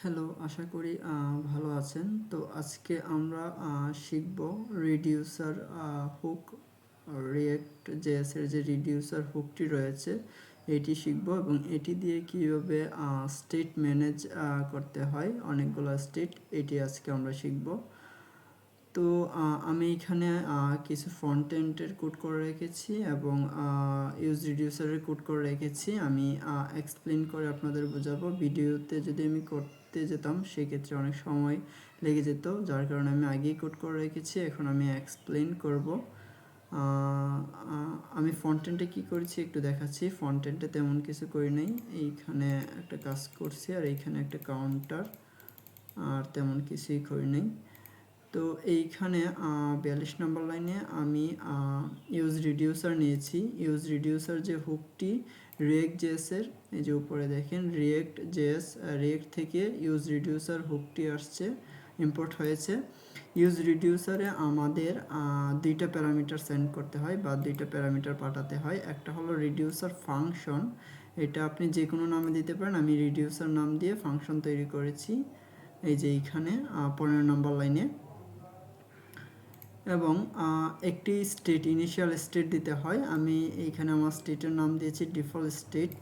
Hello, আশা করি ভালো আছেন। তো আজকে আমরা শিখব রিডিউসার হুক, রিয়েক্ট জেএস এর যে রিডিউসার হুকটি রয়েছে এটি শিখব এবং এটি দিয়ে কীভাবে স্টেট ম্যানেজ করতে হয়, অনেকগুলো স্টেট, এটি আজকে আমরা শিখব। তো আমি এখানে কিছু ফ্রন্ট এন্ডের কোড করে রেখেছি এবং ইউজ রিডিউসারের কোড করে রেখেছি। আমি এক্সপ্লেন করে আপনাদের বোঝাবো। ভিডিওতে যদি আমি করতে যেতাম সেক্ষেত্রে অনেক সময় লেগে যেত, যার কারণে আমি আগেই কোড করে রেখেছি। এখন আমি এক্সপ্লেন করব। আমি ফ্রন্ট এন্ডে কী করেছি একটু দেখাচ্ছি। ফ্রন্ট এন্ডে তেমন কিছু করি নাই, এইখানে একটা কাজ করছি আর এইখানে একটা কাউন্টার, আর তেমন কিছুই করি নাই। তো এইখানে 42 নম্বর লাইনে আমি ইউজ রিডিউসার নিয়েছি। ইউজ রিডিউসার যে হুকটি রিয়েক্ট জেএসের, এই যে উপরে দেখেন রিয়েক্ট জেএস, রিয়েক্ট থেকে ইউজ রিডিউসার হুকটি আসছে, ইম্পোর্ট হয়েছে। ইউজ রিডিউসারে আমাদের দুইটা প্যারামিটার সেন্ড করতে হয় বা দুইটা প্যারামিটার পাঠাতে হয়। একটা হলো রিডিউসার ফাংশন, এটা আপনি যে কোনো নামে দিতে পারেন। আমি রিডিউসার নাম দিয়ে ফাংশন তৈরি করেছি, এই যে এইখানে 15 নম্বর লাইনে। এবং একটি স্টেট, ইনিশিয়াল স্টেট দিতে হয়। আমি এইখানে আমার স্টেটের নাম দিয়েছি ডিফল্ট স্টেট,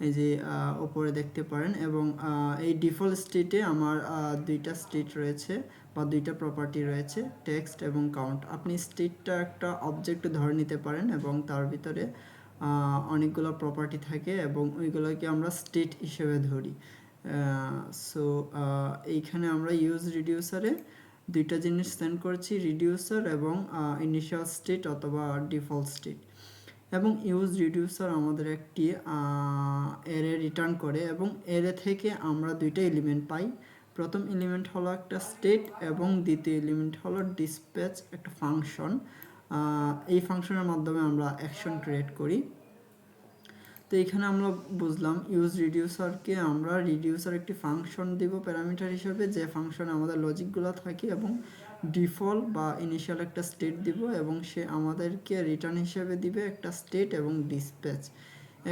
এই যে উপরে দেখতে পারেন। এবং এই ডিফল্ট স্টেটে আমার দুইটা স্টেট রয়েছে বা দুইটা প্রপার্টি রয়েছে, টেক্সট এবং কাউন্ট। আপনি স্টেটটা একটা অবজেক্ট ধরে নিতে পারেন এবং তার ভিতরে অনেকগুলো প্রপার্টি থাকে এবং ওইগুলোকে আমরা স্টেট হিসেবে ধরি। সো এইখানে আমরা ইউজ রিডিউসারে দুইটা জিনিস সেন্ড করেছি, রিডিউসার এবং ইনিশিয়াল স্টেট অথবা ডিফল্ট স্টেট। এবং ইউজ রিডিউসার আমাদের একটি অ্যারে রিটার্ন করে এবং অ্যারে থেকে আমরা দুইটা এলিমেন্ট পাই। প্রথম এলিমেন্ট হলো একটা স্টেট এবং দ্বিতীয় এলিমেন্ট হলো ডিসপ্যাচ, একটা ফাংশন। এই ফাংশনের মাধ্যমে আমরা অ্যাকশন ক্রিয়েট করি। তো এখানে আমরা বুঝলাম ইউজ রিডিউসারকে আমরা রিডিউসার একটি ফাংশন দিব প্যারামিটার হিসেবে, যে ফাংশনে আমাদের লজিকগুলো থাকে, এবং ডিফল্ট বা ইনিশিয়াল একটা স্টেট দিব এবং সে আমাদেরকে রিটার্ন হিসেবে দিবে একটা স্টেট এবং ডিসপ্যাচ।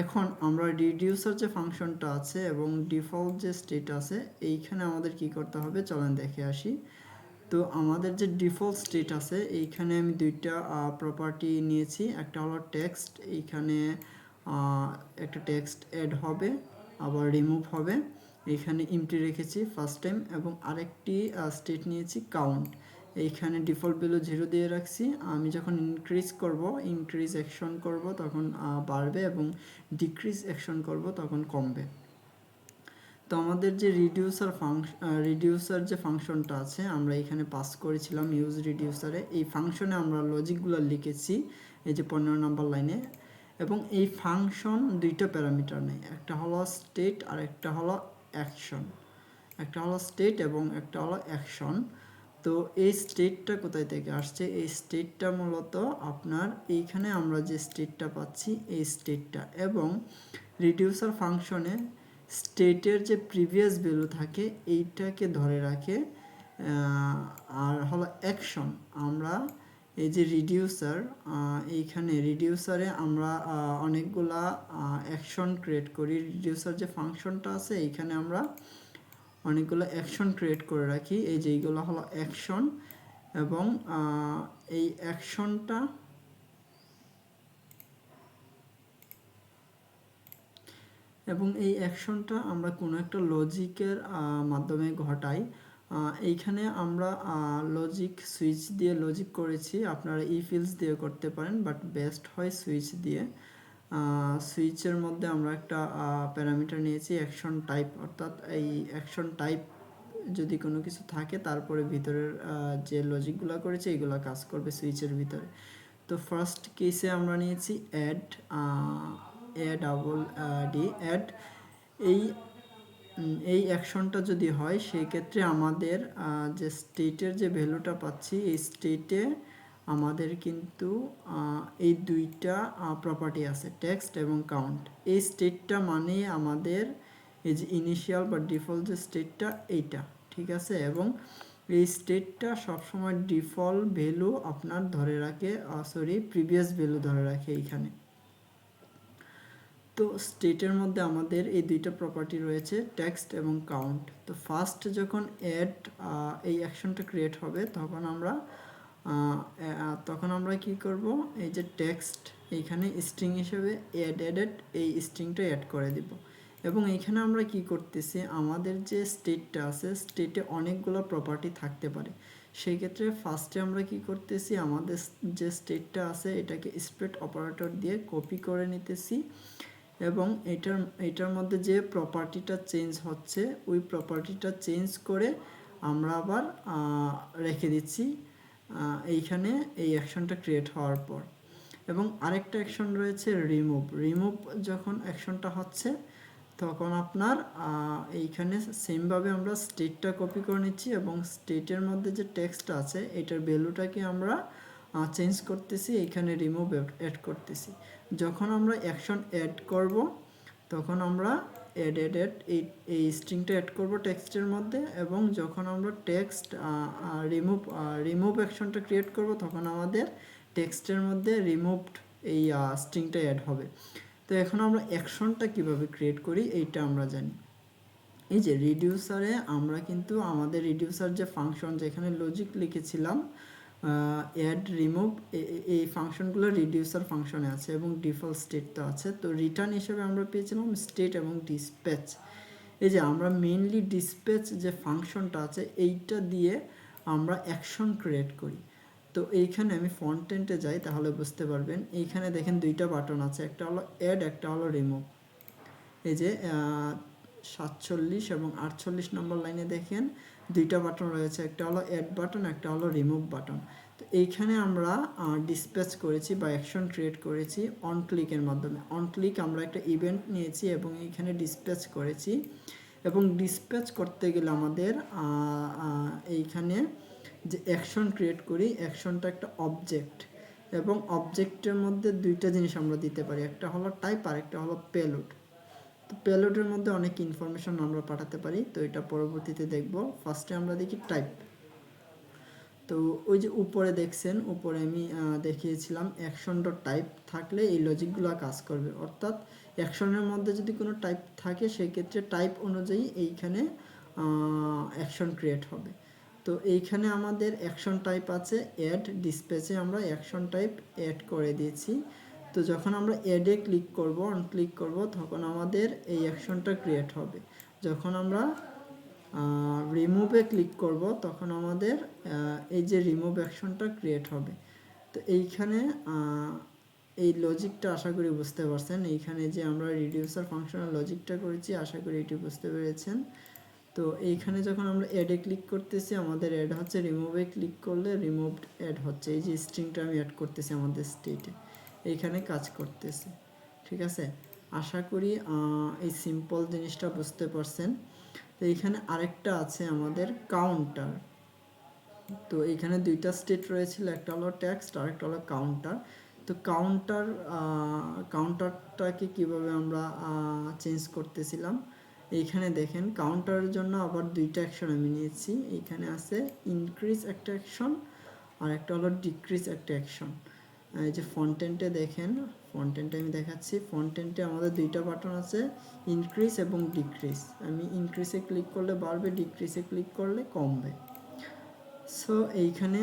এখন আমরা রিডিউসার যে ফাংশনটা আছে এবং ডিফল্ট যে স্টেট আছে, এইখানে আমাদের কি করতে হবে চলেন দেখে আসি। তো আমাদের যে ডিফল্ট স্টেট আছে এইখানে আমি দুইটা প্রপার্টি নিয়েছি, একটা হলো টেক্সট, এইখানে একটা টেক্সট অ্যাড হবে আবার রিমুভ হবে, এইখানে ইমটি রেখেছি ফার্স্ট টাইম। এবং আরেকটি স্টেট নিয়েছি কাউন্ট, এইখানে ডিফল্ট ভ্যালু 0 দিয়ে রাখছি। আমি যখন ইনক্রিজ অ্যাকশন করব তখন বাড়বে এবং ডিক্রিজ অ্যাকশন করব তখন কমবে। তো আমাদের যে রিডিউসার যে ফাংশনটা আছে আমরা এখানে পাস করেছিলাম ইউজ রিডিউসারে, এই ফাংশনে আমরা লজিকগুলো লিখেছি এই যে 15 নম্বর লাইনে। এবং এই ফাংশন দুইটা প্যারামিটার নেয়, একটা হলো স্টেট আর একটা হলো অ্যাকশন। একটা হলো স্টেট এবং একটা হলো অ্যাকশন। তো এই স্টেটটা কোথায় থেকে আসছে? এই স্টেটটা মূলত আপনার এইখানে আমরা যে স্টেটটা পাচ্ছি এই স্টেটটা। এবং রিডিউসার ফাংশনে স্টেটের যে প্রিভিয়াস ভ্যালু থাকে এইটাকে ধরে রাখে। আর হলো অ্যাকশন, আমরা এই যে রিডিউসার, এইখানে রিডিউসারে আমরা অনেকগুলা অ্যাকশন ক্রিয়েট করি। রিডিউসার যে ফাংশনটা আছে এইখানে আমরা অনেকগুলো অ্যাকশন ক্রিয়েট করে রাখি, এই যে এইগুলো হলো অ্যাকশন। এবং এই অ্যাকশনটা আমরা কোনো একটা লজিকের মাধ্যমে ঘটাই। এইখানে আমরা লজিক সুইচ দিয়ে লজিক করেছি, আপনারা ইফিলস দিয়ে করতে পারেন, বাট বেস্ট হয় সুইচ দিয়ে। সুইচের মধ্যে আমরা একটা প্যারামিটার নিয়েছি অ্যাকশন টাইপ, অর্থাৎ এই অ্যাকশন টাইপ যদি কোনো কিছু থাকে তারপরে ভিতরের যে লজিকগুলো করেছে এইগুলো কাজ করবে সুইচের ভিতরে। তো ফার্স্ট কেসে আমরা নিয়েছি অ্যাড, অ্যাড। এই অ্যাকশনটা যদি হয় সেই ক্ষেত্রে আমাদের যে স্টেটের যে ভ্যালুটা পাচ্ছি এই স্টেটে আমাদের কিন্তু এই দুইটা প্রপার্টি আছে, টেক্সট এবং কাউন্ট। এই স্টেটটা মানে আমাদের এই যে ইনিশিয়াল বা ডিফল্ট যে স্টেটটা এইটা, ঠিক আছে। এবং এই স্টেটটা সবসময় ডিফল্ট ভ্যালু আপনার ধরে রাখে, প্রিভিয়াস ভ্যালু ধরে রাখে এইখানে। তো স্টেটের মধ্যে আমাদের এই দুইটা প্রপার্টি রয়েছে, টেক্সট এবং কাউন্ট। তো ফার্স্ট যখন অ্যাড এই অ্যাকশনটা ক্রিয়েট হবে তখন আমরা কি করব, এই যে টেক্সট এইখানে স্ট্রিং হিসেবে অ্যাডেড এই স্ট্রিংটা অ্যাড করে দিব। এবং এইখানে আমরা কি করতেছি, আমাদের যে স্টেটটা আছে স্টেটে অনেকগুলো প্রপার্টি থাকতে পারে। সেই ক্ষেত্রে ফার্স্টে আমরা কি করতেছি, আমাদের যে স্টেটটা আছে এটাকে স্প্রেড অপারেটর দিয়ে কপি করে নিতেছি এবং এটার মধ্যে যে প্রপার্টিটা চেঞ্জ হচ্ছে ওই প্রপার্টিটা চেঞ্জ করে আমরা আবার রেখে দিচ্ছি এইখানে এই অ্যাকশনটা ক্রিয়েট হওয়ার পর। এবং আরেকটা অ্যাকশন রয়েছে রিমুভ যখন অ্যাকশনটা হচ্ছে তখন আপনার এইখানে সেমভাবে আমরা স্টেটটা কপি করে নিচ্ছি এবং স্টেটের মধ্যে যে টেক্সটটা আছে এটার ভ্যালুটাকে আমরা চেঞ্জ করতেছি, এইখানে রিমুভ অ্যাড করতেছি। যখন আমরা অ্যাকশন অ্যাড করব তখন আমরা অ্যাড এই স্ট্রিংটা অ্যাড করব টেক্সটের মধ্যে, এবং যখন আমরা টেক্সট রিমুভ অ্যাকশনটা ক্রিয়েট করব তখন আমাদের টেক্সটের মধ্যে রিমুভড এই স্ট্রিংটা অ্যাড হবে। তো এখন আমরা অ্যাকশনটা কিভাবে ক্রিয়েট করি এইটা আমরা জানি। এই যে রিডিউসারে আমরা কিন্তু আমাদের রিডিউসার যে ফাংশন যেখানে লজিক লিখেছিলাম অ্যাড রিমুভ এই ফাংশনগুলো রিডিউসার ফাংশনে আছে এবং ডিফল্ট স্টেট তো আছে। তো রিটার্ন হিসেবে আমরা পেয়েছিলাম স্টেট এবং ডিসপ্যাচ। এই যে আমরা মেইনলি ডিসপ্যাচ যে ফাংশনটা আছে এইটা দিয়ে আমরা অ্যাকশন ক্রিয়েট করি। তো এইখানে আমি ফন্টেন্টে যাই তাহলে বুঝতে পারবেন। এইখানে দেখেন দুইটা বাটন আছে, একটা হলো অ্যাড, একটা হলো রিমুভ। এই যে 47 এবং 48 নম্বর লাইনে দেখেন দুইটা বাটন রয়েছে, একটা হলো অ্যাড বাটন, একটা হলো রিমুভ বাটন। তো এইখানে আমরা ডিসপ্যাচ করেছি বা অ্যাকশন ক্রিয়েট করেছি অন ক্লিকের মাধ্যমে। অন ক্লিক আমরা একটা ইভেন্ট নিয়েছি এবং এইখানে ডিসপ্যাচ করেছি। এবং ডিসপ্যাচ করতে গেলে আমাদের এইখানে যে অ্যাকশন ক্রিয়েট করি, অ্যাকশনটা একটা অবজেক্ট এবং অবজেক্টের মধ্যে দুইটা জিনিস আমরা দিতে পারি, একটা হলো টাইপ আর একটা হলো পেলোড। তো পেলোডের মধ্যে অনেক ইনফরমেশন আমরা পাঠাতে পারি, তো এটা পরবর্তীতে দেখব। ফার্স্টে আমরা দেখি টাইপ। তো ওই যে উপরে দেখছেন, উপরে আমি দেখিয়েছিলাম অ্যাকশন ডট টাইপ থাকলে এই লজিকগুলো কাজ করবে, অর্থাৎ অ্যাকশনের মধ্যে যদি কোনো টাইপ থাকে সেই ক্ষেত্রে টাইপ অনুযায়ী এইখানে অ্যাকশন ক্রিয়েট হবে। তো এইখানে আমাদের অ্যাকশন টাইপ আছে অ্যাড, ডিসপ্যাচে আমরা অ্যাকশন টাইপ অ্যাড করে দিয়েছি। তো যখন আমরা অ্যাডে ক্লিক করব, অন ক্লিক করব, তখন আমাদের এই অ্যাকশনটা ক্রিয়েট হবে। যখন আমরা রিমুভে ক্লিক করব তখন আমাদের এই যে রিমুভ অ্যাকশনটা ক্রিয়েট হবে। তো এইখানে এই লজিকটা আশা করি বুঝতে পারছেন। এইখানে যে আমরা রিডিউসার ফাংশনের লজিকটা করেছি আশা করি এটি বুঝতে পেরেছেন। তো এইখানে যখন আমরা অ্যাডে ক্লিক করতেছি আমাদের অ্যাড হচ্ছে, রিমুভে ক্লিক করলে রিমুভড অ্যাড হচ্ছে। এই যে স্ট্রিংটা আমি অ্যাড করতেছি আমাদের স্টেটে, এইখানে কাজ করতেছে। ঠিক আছে, আশা করি এই সিম্পল জিনিসটা বুঝতে পারছেন। তো এইখানে আরেকটা আছে আমাদের কাউন্টার। তো এইখানে দুইটা স্টেট রয়েছিল, একটা হলো টেক্সট আর একটা হলো কাউন্টার। তো কাউন্টারটাকে কিভাবে আমরা চেঞ্জ করতেছিলাম, এইখানে দেখেন কাউন্টারের জন্য আবার দুইটা অ্যাকশন আমি নিয়েছি। এইখানে আছে ইনক্রিজ একটা অ্যাকশন আর একটা হলো ডিক্রিজ একটা অ্যাকশন। এই যে ফন্টেন্টে দেখেন, ফন্টেন্টে আমি দেখাচ্ছি, ফন্টেন্টে আমাদের দুইটা বাটন আছে, ইনক্রিজ এবং ডিক্রিজ। আমি ইনক্রিজে ক্লিক করলে বাড়বে, ডিক্রিজে ক্লিক করলে কমবে। সো এইখানে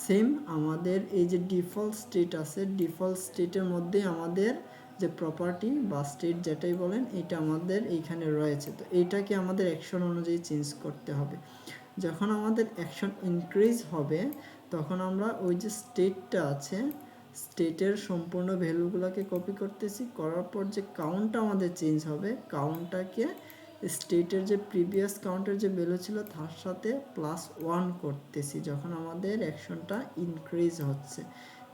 সেম আমাদের এই যে ডিফল্ট স্টেট আছে, ডিফল্ট স্টেটের মধ্যে আমাদের যে প্রপার্টি বা স্টেট যেটাই বলেন এটা আমাদের এইখানে রয়েছে। তো এইটাকে আমাদের অ্যাকশন অনুযায়ী চেঞ্জ করতে হবে। যখন আমাদের অ্যাকশন ইনক্রিজ হবে তখন আমরা ওই যে স্টেটটা আছে স্টেটের সম্পূর্ণ ভ্যালুগুলোকে কপি করতেছি, করার পর যে কাউন্টটা আমাদের চেঞ্জ হবে কাউন্টটাকে স্টেটের যে প্রিভিয়াস কাউন্টের যে ভ্যালু ছিল তার সাথে +1 করতেছি যখন আমাদের অ্যাকশনটা ইনক্রিজ হচ্ছে।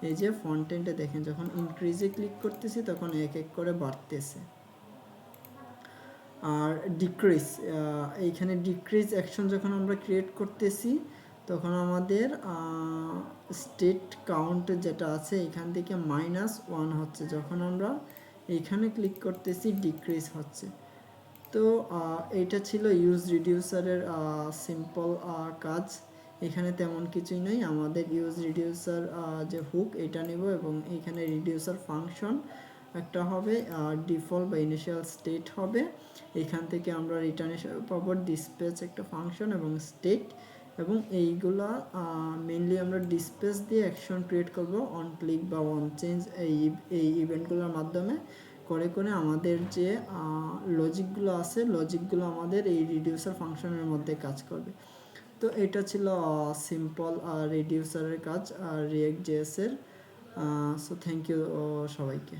এই যে ফন্টেন্টে দেখেন যখন ইনক্রিজে ক্লিক করতেছি তখন এক এক করে বাড়তেছে। আর ডিক্রিজ, এইখানে ডিক্রিজ অ্যাকশন যখন আমরা ক্রিয়েট করতেছি তখন আমাদের স্টেট কাউন্ট যেটা আছে এখান থেকে -1 হচ্ছে, যখন আমরা এইখানে ক্লিক করতেছি ডিক্রিজ হচ্ছে। তো এইটা ছিল ইউজ রিডিউসারের সিম্পল কাজ। এখানে তেমন কিছুই নেই, আমাদের ইউজ রিডিউসার যে হুক এটা নেব এবং এখানে রিডিউসার ফাংশন একটা হবে ডিফল্ট বা ইনিশিয়াল স্টেট হবে। এখান থেকে আমরা রিটার্ন হিসেবে পাবো ডিসপ্যাচ একটা ফাংশন এবং স্টেট, এবং এইগুলা মেনলি আমরা ডিসপ্যাচ দিয়ে অ্যাকশন ক্রিয়েট করব অন ক্লিক বা অন চেঞ্জ এই ইভেন্টগুলোর মাধ্যমে করে করে আমাদের যে লজিকগুলো আছে লজিকগুলো আমাদের এই রিডিউসার ফাংশনের মধ্যে কাজ করবে। তো এটা ছিল সিম্পল রিডিউসারের কাজ রিয়েক্ট জেএস এর। সো থ্যাংক ইউ সবাইকে।